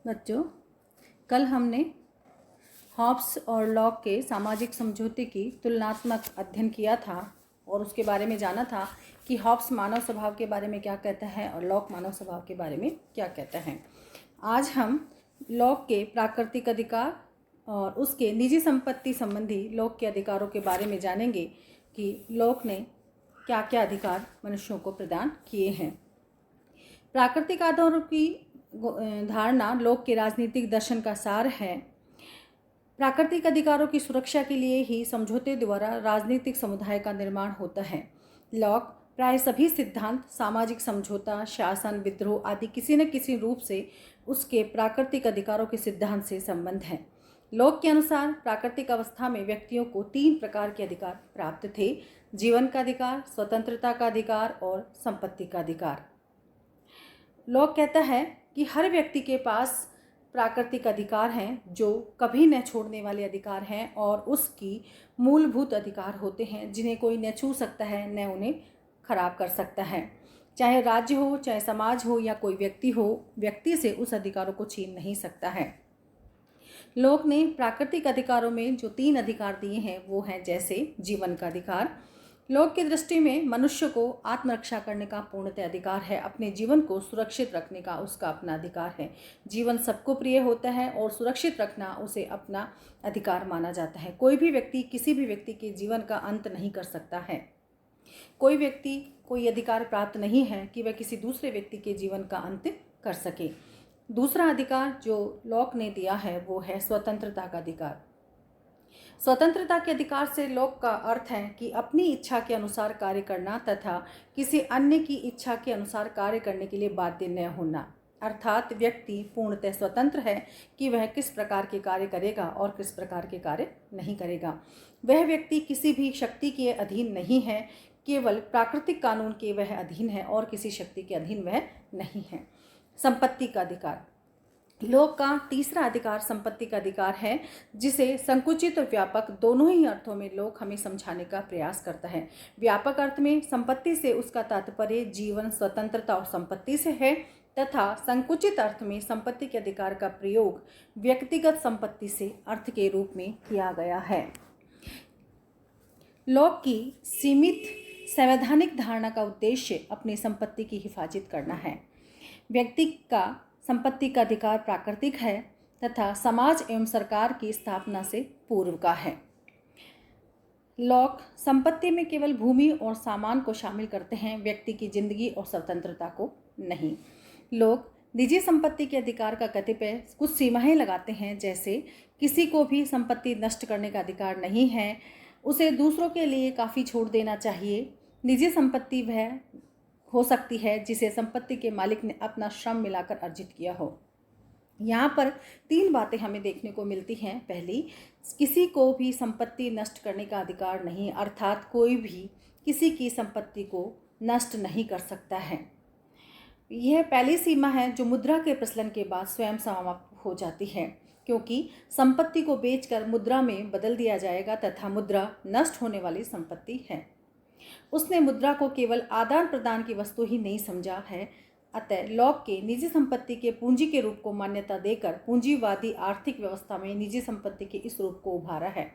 बच्चों, कल हमने हॉब्स और लॉक के सामाजिक समझौते की तुलनात्मक अध्ययन किया था और उसके बारे में जाना था कि हॉब्स मानव स्वभाव के बारे में क्या कहता है और लॉक मानव स्वभाव के बारे में क्या कहता है। आज हम लॉक के प्राकृतिक अधिकार और उसके निजी संपत्ति संबंधी लॉक के अधिकारों के बारे में जानेंगे कि लॉक ने क्या क्या अधिकार मनुष्यों को प्रदान किए हैं। प्राकृतिक आधारों की धारणा लॉक के राजनीतिक दर्शन का सार है। प्राकृतिक अधिकारों की सुरक्षा के लिए ही समझौते द्वारा राजनीतिक समुदाय का निर्माण होता है। लॉक प्राय सभी सिद्धांत, सामाजिक समझौता, शासन, विद्रोह आदि किसी न किसी रूप से उसके प्राकृतिक अधिकारों के सिद्धांत से संबंध है। लॉक के अनुसार प्राकृतिक अवस्था में व्यक्तियों को 3 प्रकार के अधिकार प्राप्त थे: जीवन का अधिकार, स्वतंत्रता का अधिकार और संपत्ति का अधिकार। लॉक कहता है कि हर व्यक्ति के पास प्राकृतिक अधिकार हैं जो कभी न छोड़ने वाले अधिकार हैं और उसकी मूलभूत अधिकार होते हैं जिन्हें कोई न छू सकता है न उन्हें खराब कर सकता है। चाहे राज्य हो, चाहे समाज हो या कोई व्यक्ति हो, व्यक्ति से उस अधिकारों को छीन नहीं सकता है। लॉक ने प्राकृतिक अधिकारों में जो 3 अधिकार दिए हैं वो हैं जैसे जीवन का अधिकार। लॉक की दृष्टि में मनुष्य को आत्मरक्षा करने का पूर्णतः अधिकार है। अपने जीवन को सुरक्षित रखने का उसका अपना अधिकार है। जीवन सबको प्रिय होता है और सुरक्षित रखना उसे अपना अधिकार माना जाता है। कोई भी व्यक्ति किसी भी व्यक्ति के जीवन का अंत नहीं कर सकता है। कोई व्यक्ति कोई अधिकार प्राप्त नहीं है कि वह किसी दूसरे व्यक्ति के जीवन का अंत कर सके। दूसरा अधिकार जो लॉक ने दिया है वो है स्वतंत्रता का अधिकार। स्वतंत्रता के अधिकार से लॉक का अर्थ है कि अपनी इच्छा के अनुसार कार्य करना तथा किसी अन्य की इच्छा के अनुसार कार्य करने के लिए बाध्य न होना। अर्थात व्यक्ति पूर्णतः स्वतंत्र है कि वह किस प्रकार के कार्य करेगा और किस प्रकार के कार्य नहीं करेगा। वह व्यक्ति किसी भी शक्ति के अधीन नहीं है, केवल प्राकृतिक कानून के वह अधीन है और किसी शक्ति के अधीन वह नहीं है। संपत्ति का अधिकार। लॉक का तीसरा अधिकार संपत्ति का अधिकार है, जिसे संकुचित और व्यापक दोनों ही अर्थों में लॉक हमें समझाने का प्रयास करता है। व्यापक अर्थ में संपत्ति से उसका तात्पर्य जीवन, स्वतंत्रता और संपत्ति से है तथा संकुचित अर्थ में संपत्ति के अधिकार का प्रयोग व्यक्तिगत संपत्ति से अर्थ के रूप में किया गया है। लॉक की सीमित संवैधानिक धारणा का उद्देश्य अपनी संपत्ति की हिफाजत करना है। व्यक्ति का संपत्ति का अधिकार प्राकृतिक है तथा समाज एवं सरकार की स्थापना से पूर्व का है। लॉक संपत्ति में केवल भूमि और सामान को शामिल करते हैं, व्यक्ति की जिंदगी और स्वतंत्रता को नहीं। लोग निजी संपत्ति के अधिकार का कतिपय कुछ सीमाएं लगाते हैं, जैसे किसी को भी संपत्ति नष्ट करने का अधिकार नहीं है, उसे दूसरों के लिए काफ़ी छोड़ देना चाहिए। निजी संपत्ति वह हो सकती है जिसे संपत्ति के मालिक ने अपना श्रम मिलाकर अर्जित किया हो। यहाँ पर 3 बातें हमें देखने को मिलती हैं। पहली, किसी को भी संपत्ति नष्ट करने का अधिकार नहीं, अर्थात कोई भी किसी की संपत्ति को नष्ट नहीं कर सकता है। यह पहली सीमा है जो मुद्रा के प्रचलन के बाद स्वयं समाप्त हो जाती है, क्योंकि संपत्ति को बेचकर मुद्रा में बदल दिया जाएगा तथा मुद्रा नष्ट होने वाली संपत्ति है। उसने मुद्रा को केवल आदान प्रदान की वस्तु ही नहीं समझा है। अतः लॉक के निजी संपत्ति के पूंजी के रूप को मान्यता देकर पूंजीवादी आर्थिक व्यवस्था में निजी संपत्ति के इस रूप को उभारा है।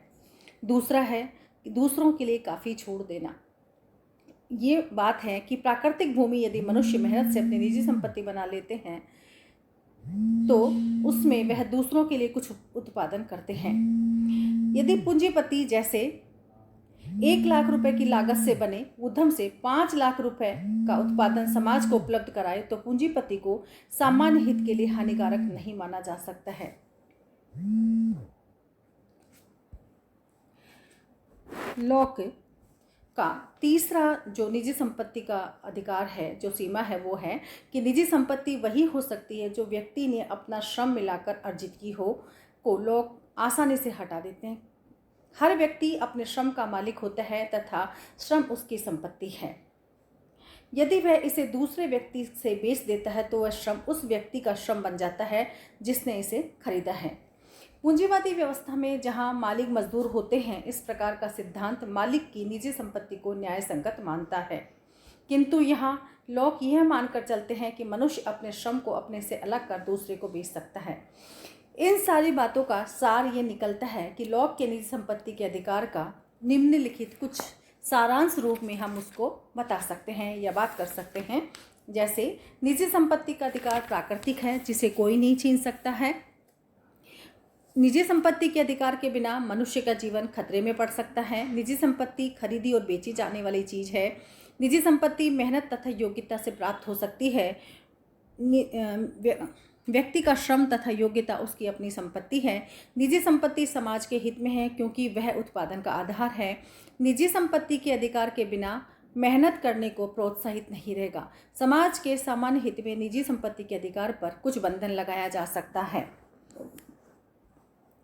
दूसरा है कि दूसरों के लिए काफ़ी छोड़ देना। ये बात है कि प्राकृतिक भूमि यदि मनुष्य मेहनत से अपनी निजी संपत्ति बना लेते हैं तो उसमें वह दूसरों के लिए कुछ उत्पादन करते हैं। यदि पूंजीपति जैसे 1 लाख रुपए की लागत से बने उद्यम से 5 लाख रुपए का उत्पादन समाज को उपलब्ध कराए तो पूंजीपति को सामान्य हित के लिए हानिकारक नहीं माना जा सकता है। लॉक का तीसरा जो निजी संपत्ति का अधिकार है, जो सीमा है, वो है कि निजी संपत्ति वही हो सकती है जो व्यक्ति ने अपना श्रम मिलाकर अर्जित की हो, को लोग आसानी से हटा देते हैं। हर व्यक्ति अपने श्रम का मालिक होता है तथा श्रम उसकी संपत्ति है। यदि वह इसे दूसरे व्यक्ति से बेच देता है तो वह श्रम उस व्यक्ति का श्रम बन जाता है जिसने इसे खरीदा है। पूंजीवादी व्यवस्था में जहां मालिक मजदूर होते हैं, इस प्रकार का सिद्धांत मालिक की निजी संपत्ति को न्याय संगत मानता है, किंतु यहाँ लोग यह मानकर चलते हैं कि मनुष्य अपने श्रम को अपने से अलग कर दूसरे को बेच सकता है। इन सारी बातों का सार ये निकलता है कि लोग के निजी संपत्ति के अधिकार का निम्नलिखित कुछ सारांश रूप में हम उसको बता सकते हैं या बात कर सकते हैं। जैसे निजी संपत्ति का अधिकार प्राकृतिक है, जिसे कोई नहीं छीन सकता है। निजी संपत्ति के अधिकार के बिना मनुष्य का जीवन खतरे में पड़ सकता है। निजी संपत्ति खरीदी और बेची जाने वाली चीज़ है। निजी संपत्ति मेहनत तथा योग्यता से प्राप्त हो सकती है। व्यक्ति का श्रम तथा योग्यता उसकी अपनी संपत्ति है। निजी संपत्ति समाज के हित में है, क्योंकि वह उत्पादन का आधार है। निजी संपत्ति के अधिकार के बिना मेहनत करने को प्रोत्साहित नहीं रहेगा। समाज के सामान्य हित में निजी संपत्ति के अधिकार पर कुछ बंधन लगाया जा सकता है।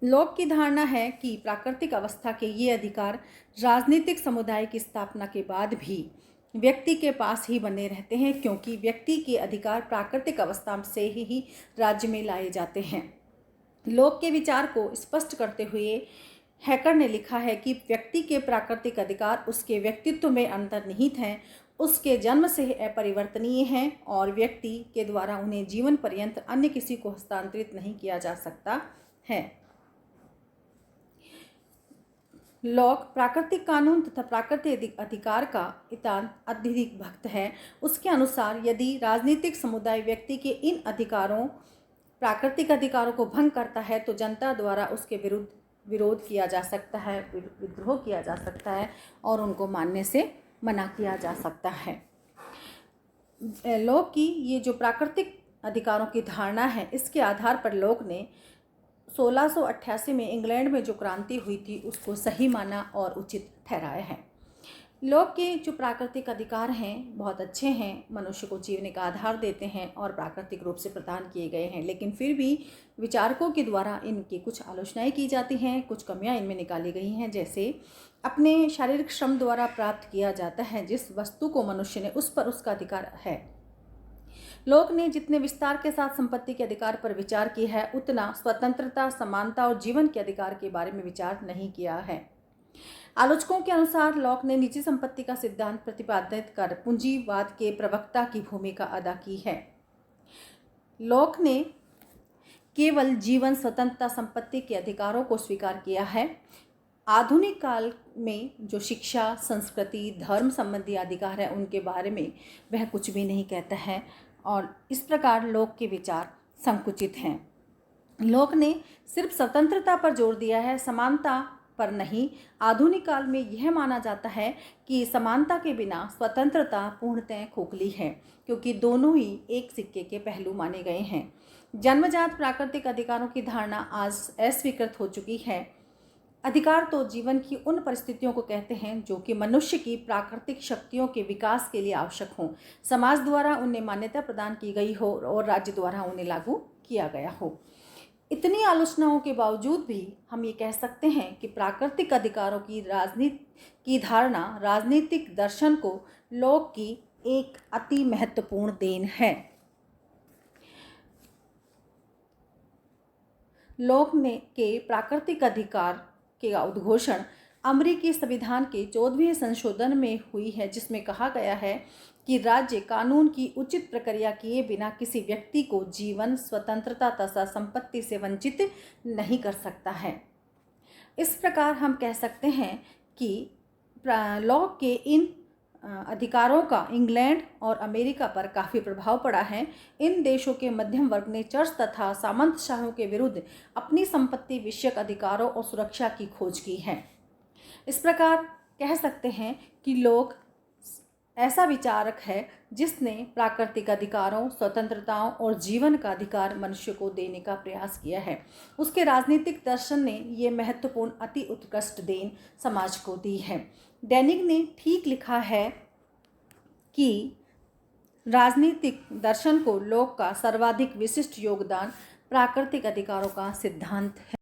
लोक की धारणा है कि प्राकृतिक अवस्था के ये अधिकार राजनीतिक समुदाय की स्थापना के बाद भी व्यक्ति के पास ही बने रहते हैं, क्योंकि व्यक्ति के अधिकार प्राकृतिक अवस्था से ही राज्य में लाए जाते हैं। लोक के विचार को स्पष्ट करते हुए हैकर ने लिखा है कि व्यक्ति के प्राकृतिक अधिकार उसके व्यक्तित्व में अंतर्निहित हैं, उसके जन्म से अपरिवर्तनीय हैं और व्यक्ति के द्वारा उन्हें जीवन पर्यंत अन्य किसी को हस्तांतरित नहीं किया जा सकता है। लॉक प्राकृतिक कानून तथा प्राकृतिक अधिकार का इतान अत्यधिक भक्त है। उसके अनुसार यदि राजनीतिक समुदाय व्यक्ति के इन अधिकारों प्राकृतिक अधिकारों को भंग करता है तो जनता द्वारा उसके विरुद्ध विरोध किया जा सकता है, विद्रोह किया जा सकता है और उनको मानने से मना किया जा सकता है। लोक की ये जो प्राकृतिक अधिकारों की धारणा है, इसके आधार पर लोक ने 1688 में इंग्लैंड में जो क्रांति हुई थी उसको सही माना और उचित ठहराया है। लोक के जो प्राकृतिक अधिकार हैं बहुत अच्छे हैं, मनुष्य को जीने का आधार देते हैं और प्राकृतिक रूप से प्रदान किए गए हैं, लेकिन फिर भी विचारकों के द्वारा इनकी कुछ आलोचनाएं की जाती हैं, कुछ कमियां इनमें निकाली गई हैं। जैसे अपने शारीरिक श्रम द्वारा प्राप्त किया जाता है जिस वस्तु को मनुष्य ने, उस पर उसका अधिकार है। लोक ने जितने विस्तार के साथ संपत्ति के अधिकार पर विचार किया है, उतना स्वतंत्रता, समानता और जीवन के अधिकार के बारे में विचार नहीं किया है। आलोचकों के अनुसार लोक ने निजी संपत्ति का सिद्धांत प्रतिपादित कर पूंजीवाद के प्रवक्ता की भूमिका अदा की है। लोक ने केवल जीवन, स्वतंत्रता, संपत्ति के अधिकारों को स्वीकार किया है। आधुनिक काल में जो शिक्षा, संस्कृति, धर्म संबंधी अधिकार है उनके बारे में वह कुछ भी नहीं कहता है और इस प्रकार लोक के विचार संकुचित हैं। लोक ने सिर्फ स्वतंत्रता पर जोर दिया है, समानता पर नहीं। आधुनिक काल में यह माना जाता है कि समानता के बिना स्वतंत्रता पूर्णतः खोखली है, क्योंकि दोनों ही एक सिक्के के पहलू माने गए हैं। जन्मजात प्राकृतिक अधिकारों की धारणा आज अस्वीकृत हो चुकी है। अधिकार तो जीवन की उन परिस्थितियों को कहते हैं जो कि मनुष्य की प्राकृतिक शक्तियों के विकास के लिए आवश्यक हों, समाज द्वारा उन्हें मान्यता प्रदान की गई हो और राज्य द्वारा उन्हें लागू किया गया हो। इतनी आलोचनाओं के बावजूद भी हम ये कह सकते हैं कि प्राकृतिक अधिकारों की राजनीति धारणा राजनीतिक दर्शन को लोक की एक अति महत्वपूर्ण देन है। लोक ने के प्राकृतिक अधिकार के उद्घोषण अमेरिकी संविधान के 14वें संशोधन में हुई है, जिसमें कहा गया है कि राज्य कानून की उचित प्रक्रिया किए बिना किसी व्यक्ति को जीवन, स्वतंत्रता तथा संपत्ति से वंचित नहीं कर सकता है। इस प्रकार हम कह सकते हैं कि लोक के इन अधिकारों का इंग्लैंड और अमेरिका पर काफ़ी प्रभाव पड़ा है। इन देशों के मध्यम वर्ग ने चर्च तथा सामंतशाहों के विरुद्ध अपनी संपत्ति विषयक अधिकारों और सुरक्षा की खोज की है। इस प्रकार कह सकते हैं कि लोक ऐसा विचारक है जिसने प्राकृतिक अधिकारों, स्वतंत्रताओं और जीवन का अधिकार मनुष्य को देने का प्रयास किया है। उसके राजनीतिक दर्शन ने ये महत्वपूर्ण अति उत्कृष्ट देन समाज को दी है। डेनिग ने ठीक लिखा है कि राजनीतिक दर्शन को लोक का सर्वाधिक विशिष्ट योगदान प्राकृतिक अधिकारों का सिद्धांत है।